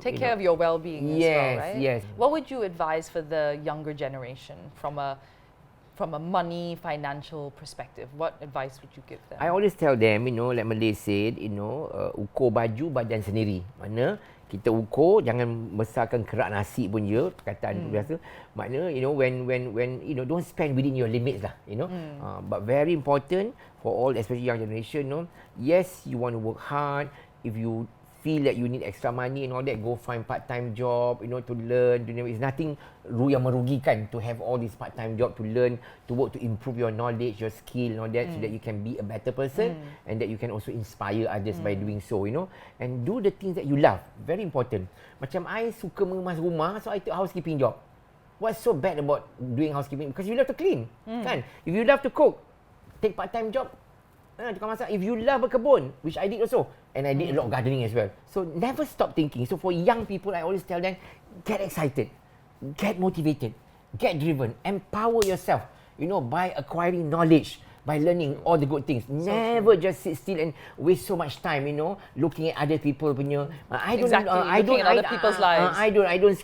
take care of your well-being as well, right? Yes. What would you advise for the younger generation from a money, financial perspective? What advice would you give them? I always tell them, like Malay said, ukur baju badan sendiri. Mana kita ukur, jangan besarkan kerak nasi pun je, perkataan tu biasa. Makna, when don't spend within your limits lah, But very important for all, especially young generation, yes, you want to work hard. If you feel that you need extra money and all that, go find part-time job, to learn. It's nothing yang merugikan to have all this part-time job, to learn, to work, to improve your knowledge, your skill and all that, so that you can be a better person and that you can also inspire others by doing so, And do the things that you love. Very important. Macam I suka mengemas rumah, so I took housekeeping job. What's so bad about doing housekeeping? Because you love to clean, kan? If you love to cook, take part-time job. Tukang masak. If you love berkebun, which I did also, and I did a lot of gardening as well. So never stop thinking. So for young people, I always tell them, get excited, get motivated, get driven, empower yourself. by acquiring knowledge, by learning all the good things. Never just sit still and waste so much time, looking at other people punya. Looking at other people's lives. I don't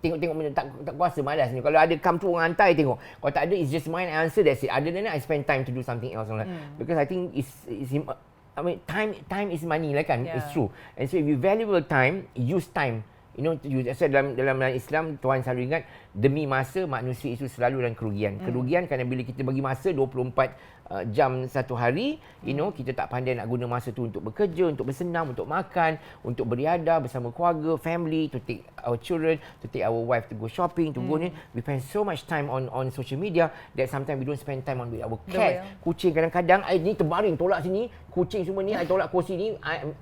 tengok benda tak kuasa, malas ni. Kalau ada come to orang hantar, I tengok. Kalau tak ada, it's just mine answer, that's it. Other than that, I spend time to do something else. Because I think time is money lah kan. It's true. And so if you valuable time, use time. Dalam Islam, Tuhan selalu ingat, demi masa manusia itu selalu dalam kerugian. Kerugian kerana bila kita bagi masa 24 jam satu hari, kita tak pandai nak guna masa tu untuk bekerja, untuk bersenam, untuk makan, untuk beriadah bersama keluarga, family, to take our children, to take our wife to go shopping, to go ni. We spend so much time on social media that sometimes we don't spend time on with our cat. Kucing kadang-kadang, I ni terbaring, tolak sini, kucing semua ni, I tolak kursi ni,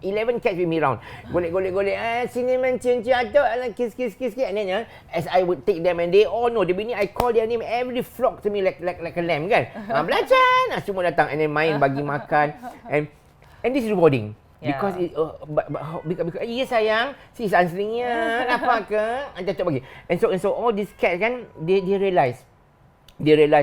11 cats with me round. Golek, sini mencium-cium atuk, kiss, and then as I would take them and they all know, the bini I call their name, every flock to me like a lamb kan. Belacan, semua datang and then main, bagi makan, and this is rewarding. Because because yes sayang, sis answeringnya apa ke, anda tak bagi. And so all these cats kan, they realize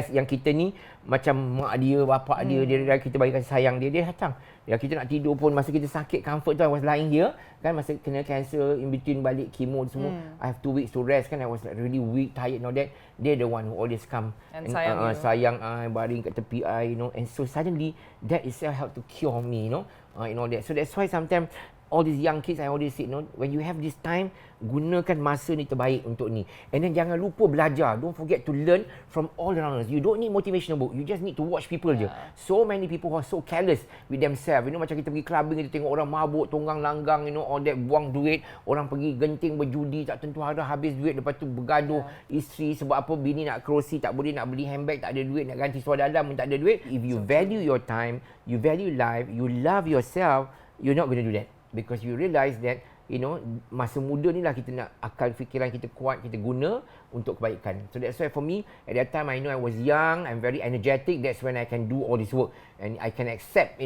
yang kita ni macam mak dia, bapak dia realize kita bagi kasih sayang dia datang. Ya, kita nak tidur pun masa kita sakit, comfort tu, I was lying here kan, masa kena cancer, in between balik chemo semua, I have 2 weeks to rest kan, I was like really weak, tired and all that. They're the one who always come and sayang I, baring kat tepi I, and so suddenly that itself helped to cure me, and all that. So that's why sometimes all these young kids, I always say, when you have this time, gunakan masa ni terbaik untuk ni. And then jangan lupa belajar. Don't forget to learn from all around us. You don't need motivational book. You just need to watch people je. So many people who are so careless with themselves. Macam kita pergi clubbing, kita tengok orang mabuk, tonggang langgang, all that, buang duit. Orang pergi genting berjudi, tak tentu arah, habis duit. Lepas tu bergaduh isteri sebab apa, bini nak kerusi, tak boleh nak beli handbag, tak ada duit, nak ganti seluar dalam pun tak ada duit. If you value your time, you value life, you love yourself, you're not going to do that. Because you realise that, masa muda ni lah kita nak akal fikiran kita kuat, kita guna untuk kebaikan. So that's why for me, at that time I know I was young, I'm very energetic, that's when I can do all this work. And I can accept,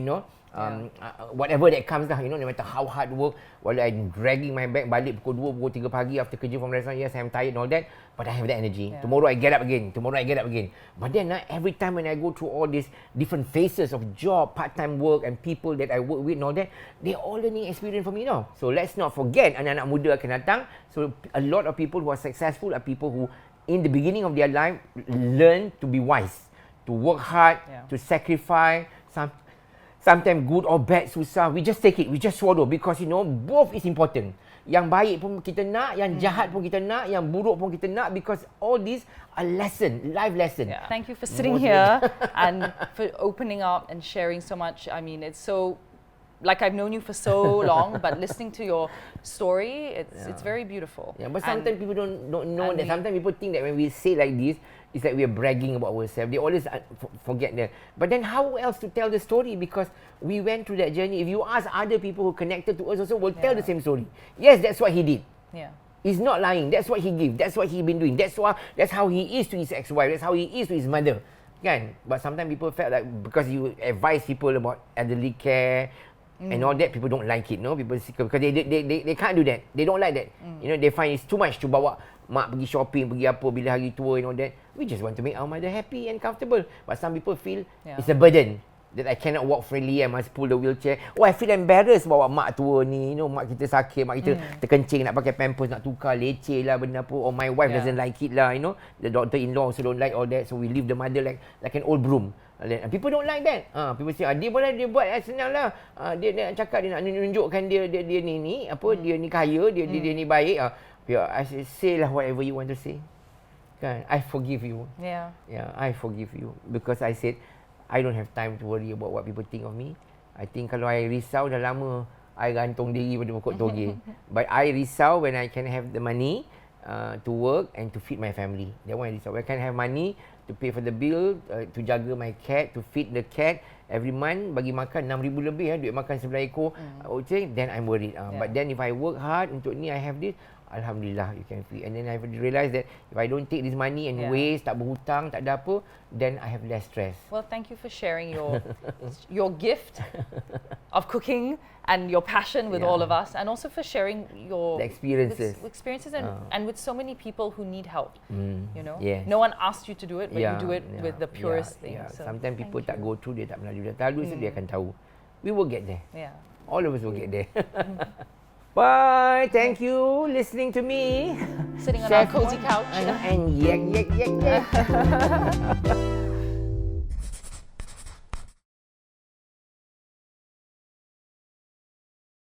whatever that comes lah, no matter how hard work, while I'm dragging my back balik pukul 2, pukul 3 pagi after kerja from restaurant, yes I'm tired and all that, but I have that energy. Tomorrow I get up again, But then every time when I go through all these different phases of job, part-time work and people that I work with and all that, they all learning experience from me now. So let's not forget, anak-anak muda akan datang. So a lot of people who are successful are people who in the beginning of their life learn to be wise, to work hard, to sacrifice, sometimes good or bad, susah, we just take it, we just swallow, because both is important. Yang baik pun kita nak, yang jahat pun kita nak, yang buruk pun kita nak, because all these are life lesson. Thank you for sitting here and for opening up and sharing so much. I mean, it's so, like I've known you for so long, but listening to your story, it's very beautiful. Yeah, but sometimes people don't know that. Sometimes people think that when we say like this, it's like we're bragging about ourselves. They always forget that. But then how else to tell the story? Because we went through that journey. If you ask other people who connected to us also, will tell the same story. Yes, that's what he did. Yeah. He's not lying. That's what he gave. That's what he been doing. That's how he is to his ex-wife. That's how he is to his mother. Kan? But sometimes people felt like because you advise people about elderly care and all that, people don't like it. No, people because they can't do that. They don't like that. They find it's too much to bawa mak pergi shopping, pergi apa bila hari tua and all that. We just want to make our mother happy and comfortable. But some people feel it's a burden. That I cannot walk freely, I must pull the wheelchair. Oh, I feel embarrassed bawa mak tua ni. Mak kita sakit, mak kita terkencing, nak pakai pampers, nak tukar, leceh lah benda apa. Or my wife doesn't like it lah, The daughter-in-law also don't like all that. So we leave the mother like an old broom. And people don't like that. People say, dia boleh dia buat, senang lah. Dia nak cakap, dia nak tunjukkan dia ni apa, dia ni kaya, dia ni baik. I say lah whatever you want to say. Kan? I forgive you. Yeah, I forgive you. Because I said, I don't have time to worry about what people think of me. I think kalau I risau dah lama, I gantung diri pada pokok toge. But I risau when I can have the money to work and to feed my family. That one I risau. When I can have money to pay for the bill, to jaga my cat, to feed the cat every month, bagi makan 6,000 lebih duit makan sebelah ekor kucing, then I'm worried. But then if I work hard untuk ni, I have this, Alhamdulillah, you can feed. And then I realised that if I don't take this money and waste, tak berhutang, tak ada apa, then I have less stress. Well, thank you for sharing your gift of cooking and your passion with all of us, and also for sharing your The experiences. experiences and with so many people who need help. You know, Yes. no one asked you to do it, but you do it with the purest thing. Yeah. So Sometimes people thank tak you. go through, dia tak pernah juga tahu, so dia akan tahu. We will get there. Yeah. All of us will get there. Bye. Thank you listening to me. Sitting on Chef our cozy Wan. couch. And yak.